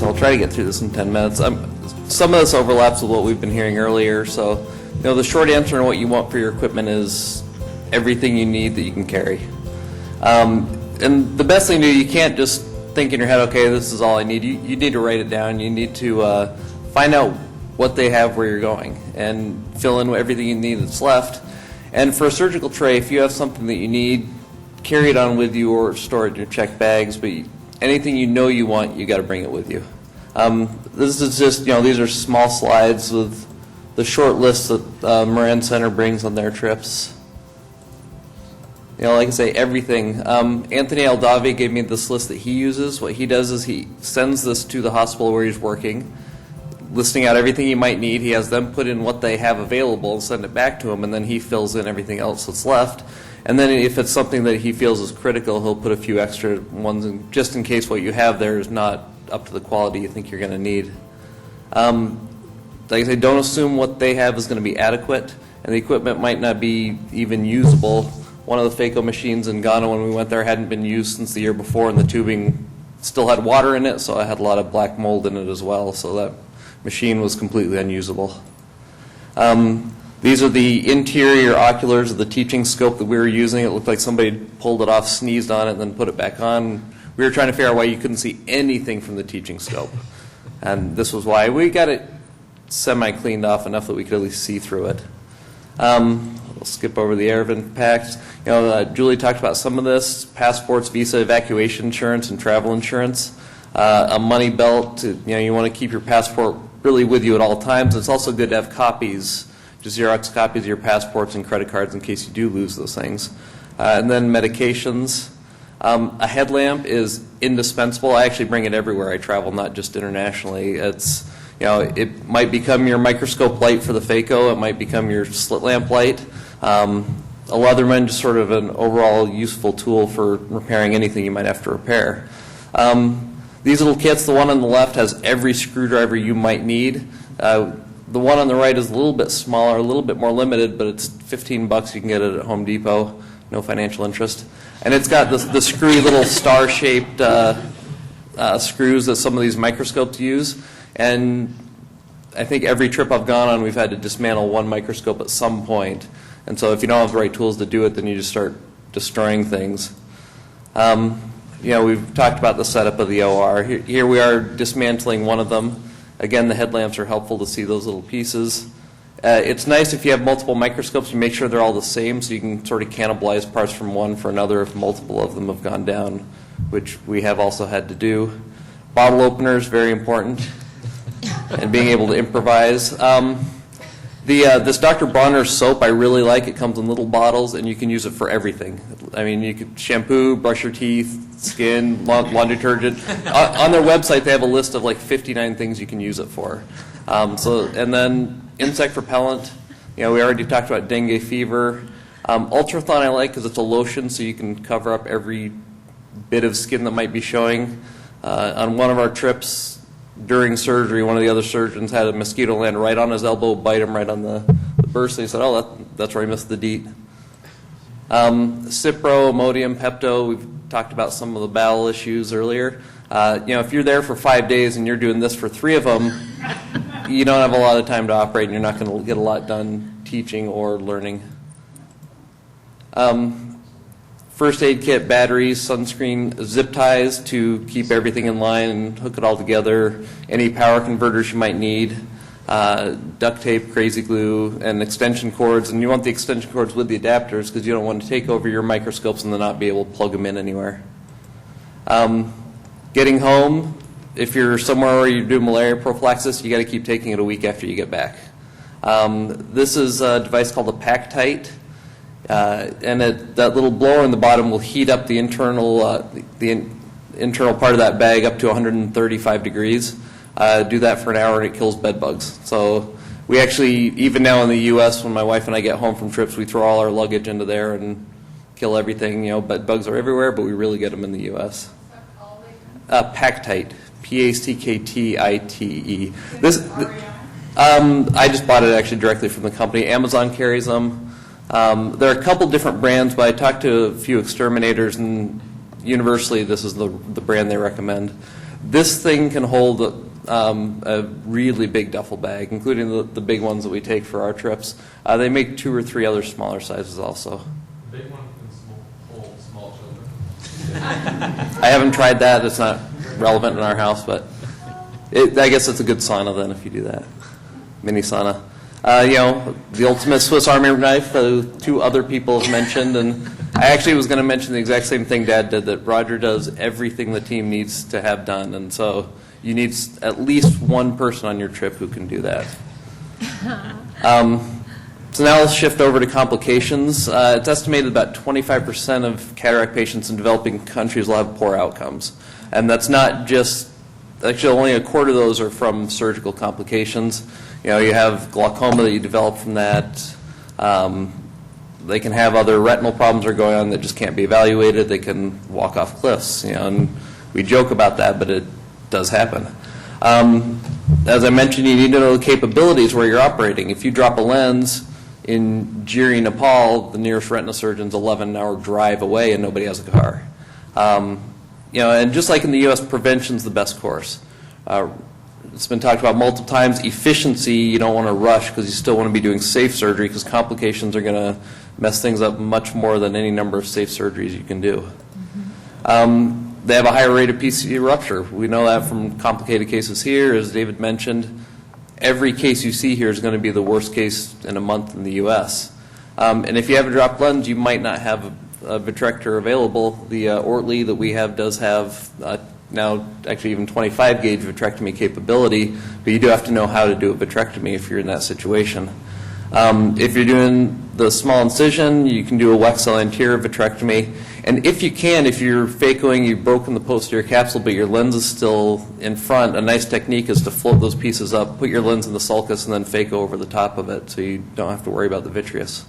minutes. I'll try to get through this in 10 minutes. Some of this overlaps with what we've been hearing earlier. So, the short answer on what you want for your equipment is everything you need that you can carry. And the best thing to do, you can't just think in your head, okay, this is all I need. You need to write it down. You need to find out what they have where you're going and fill in everything you need that's left. And for a surgical tray, if you have something that you need, carry it on with you or store it in your checked bags. But anything you want, you got to bring it with you. This is just, these are small slides with the short list that Moran Center brings on their trips. Like I say, everything. Anthony Aldave gave me this list that he uses. What he does is he sends this to the hospital where he's working, listing out everything he might need. He has them put in what they have available and send it back to him, and then he fills in everything else that's left. And then if it's something that he feels is critical, he'll put a few extra ones in, just in case what you have there is not up to the quality you think you're going to need. Like I say, don't assume what they have is going to be adequate, and the equipment might not be even usable. One of the phaco machines in Ghana when we went there hadn't been used since the year before, and the tubing still had water in it, so I had a lot of black mold in it as well, so that machine was completely unusable. These are the interior oculars of the teaching scope that we were using. It looked like somebody pulled it off, sneezed on it, and then put it back on. We were trying to figure out why you couldn't see anything from the teaching scope. And this was why. We got it semi-cleaned off enough that we could at least see through it. We'll skip over the Aravind packs. Julie talked about some of this: passports, visa, evacuation insurance, and travel insurance. A money belt. You want to keep your passport really with you at all times. It's also good to have copies, just Xerox copies of your passports and credit cards in case you do lose those things. And then medications. A headlamp is indispensable. I actually bring it everywhere I travel, not just internationally. It's it might become your microscope light for the phaco. It might become your slit lamp light. A Leatherman, just sort of an overall useful tool for repairing anything you might have to repair. These little kits, the one on the left has every screwdriver you might need. The one on the right is a little bit smaller, a little bit more limited, but it's $15. You can get it at Home Depot, no financial interest. And it's got the screwy little star-shaped screws that some of these microscopes use. And I think every trip I've gone on, we've had to dismantle one microscope at some point. And so if you don't have the right tools to do it, then you just start destroying things. We've talked about the setup of the OR. Here we are dismantling one of them. Again, the headlamps are helpful to see those little pieces. It's nice if you have multiple microscopes, you make sure they're all the same so you can sort of cannibalize parts from one for another if multiple of them have gone down, which we have also had to do. Bottle openers, very important, and being able to improvise. This Dr. Bronner's soap I really like. It comes in little bottles, and you can use it for everything. I mean, you could shampoo, brush your teeth, skin, laundry detergent. On their website, they have a list of like 59 things you can use it for. And then insect repellent. We already talked about dengue fever. Ultrathon I like because it's a lotion, so you can cover up every bit of skin that might be showing. On one of our trips during surgery, one of the other surgeons had a mosquito land right on his elbow, bite him right on the bursa. He said, that's where he missed the DEET. Cipro, Imodium, Pepto, we've talked about some of the bowel issues earlier. If you're there for 5 days and you're doing this for 3 of them, you don't have a lot of time to operate and you're not going to get a lot done teaching or learning. First aid kit, batteries, sunscreen, zip ties to keep everything in line and hook it all together, any power converters you might need, duct tape, crazy glue, and extension cords. And you want the extension cords with the adapters because you don't want to take over your microscopes and then not be able to plug them in anywhere. Getting home, if you're somewhere where you do malaria prophylaxis, you got to keep taking it a week after you get back. This is a device called a Pack-Tite. And that little blower in the bottom will heat up the internal part of that bag up to 135 degrees. Do that for an hour and it kills bed bugs. So we actually, even now in the U.S., when my wife and I get home from trips, we throw all our luggage into there and kill everything. Bed bugs are everywhere, but we really get them in the U.S. Pack-Tite, P-A-C-K-T-I-T-E. I just bought it actually directly from the company. Amazon carries them. There are a couple different brands, but I talked to a few exterminators, and universally this is the brand they recommend. This thing can hold a really big duffel bag, including the big ones that we take for our trips. They make 2 or 3 other smaller sizes also. The big one can hold small children. I haven't tried that. It's not relevant in our house, but I guess it's a good sauna then if you do that. Mini sauna. The ultimate Swiss Army knife, 2 other people have mentioned, and I actually was going to mention the exact same thing Dad did, that Roger does everything the team needs to have done, and so you need at least one person on your trip who can do that. So now let's shift over to complications. It's estimated about 25% of cataract patients in developing countries will have poor outcomes. And that's not just, actually only a quarter of those are from surgical complications. You have glaucoma that you develop from that. They can have other retinal problems that are going on that just can't be evaluated. They can walk off cliffs, and we joke about that, but it does happen. As I mentioned, you need to know the capabilities where you're operating. If you drop a lens in Jiri, Nepal, the nearest retina surgeon's 11-hour drive away and nobody has a car. And just like in the U.S., prevention's the best course. It's been talked about multiple times. Efficiency, you don't want to rush because you still want to be doing safe surgery because complications are going to mess things up much more than any number of safe surgeries you can do. They have a higher rate of PCA rupture. We know that from complicated cases here. As David mentioned, every case you see here is going to be the worst case in a month in the U.S. And if you have a dropped lens, you might not have a vitrector available. The Ortley that we have does have now actually even 25-gauge vitrectomy capability, but you do have to know how to do a vitrectomy if you're in that situation. If you're doing the small incision, you can do a Wexel anterior vitrectomy. And if you can, if you're phacoing, you've broken the posterior capsule, but your lens is still in front, a nice technique is to float those pieces up, put your lens in the sulcus, and then phaco over the top of it so you don't have to worry about the vitreous.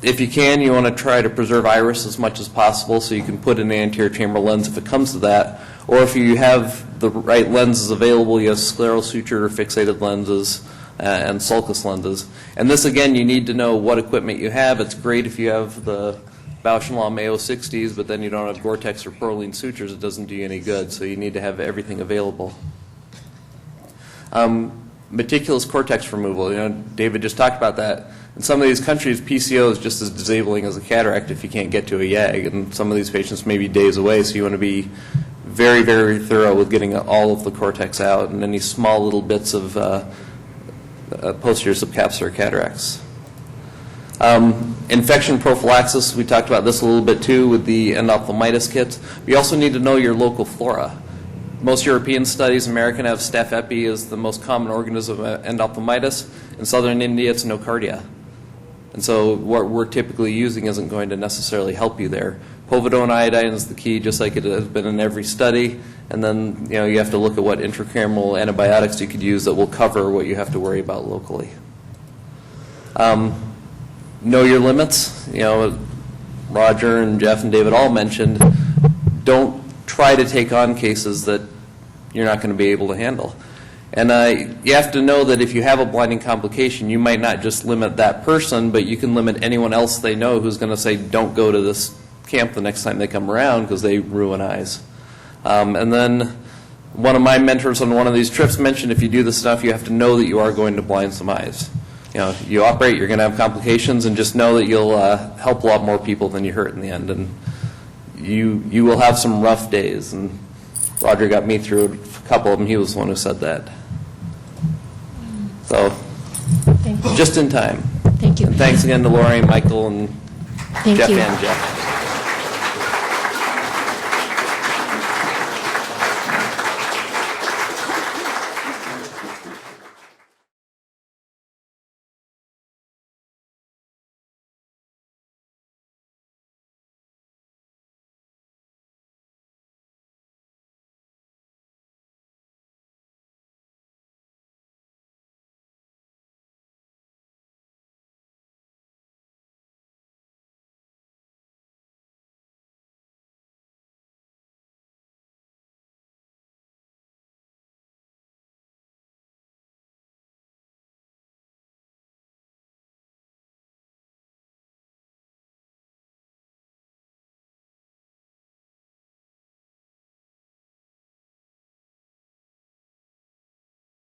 If you can, you want to try to preserve iris as much as possible so you can put in an anterior chamber lens if it comes to that. Or if you have the right lenses available, you have scleral suture or fixated lenses and sulcus lenses. And this, again, you need to know what equipment you have. It's great if you have the Bausch & Lomb Mayo 60s, but then you don't have Gore-Tex or Perlene sutures. It doesn't do you any good, so you need to have everything available. Meticulous cortex removal. David just talked about that. In some of these countries, PCO is just as disabling as a cataract if you can't get to a YAG, and some of these patients may be days away, so you want to be very, very thorough with getting all of the cortex out and any small little bits of posterior subcapsular cataracts. Infection prophylaxis, we talked about this a little bit too with the endophthalmitis kits. You also need to know your local flora. Most European studies, American have Staph epi as the most common organism of endophthalmitis. In southern India, it's nocardia. And so what we're typically using isn't going to necessarily help you there. Povidone iodine is the key, just like it has been in every study. And then you have to look at what intracameral antibiotics you could use that will cover what you have to worry about locally. Know your limits. Roger and Jeff and David all mentioned, don't try to take on cases that you're not going to be able to handle. And you have to know that if you have a blinding complication, you might not just limit that person, but you can limit anyone else they know who's going to say, don't go to this camp the next time they come around because they ruin eyes. And then one of my mentors on one of these trips mentioned if you do this stuff, you have to know that you are going to blind some eyes. You operate, you're going to have complications, and just know that you'll help a lot more people than you hurt in the end. And you will have some rough days. And Roger got me through a couple of them. He was the one who said that. So, just in time. Thank you. And thanks again to Lori and Michael and Thank Jeff you. and Jeff.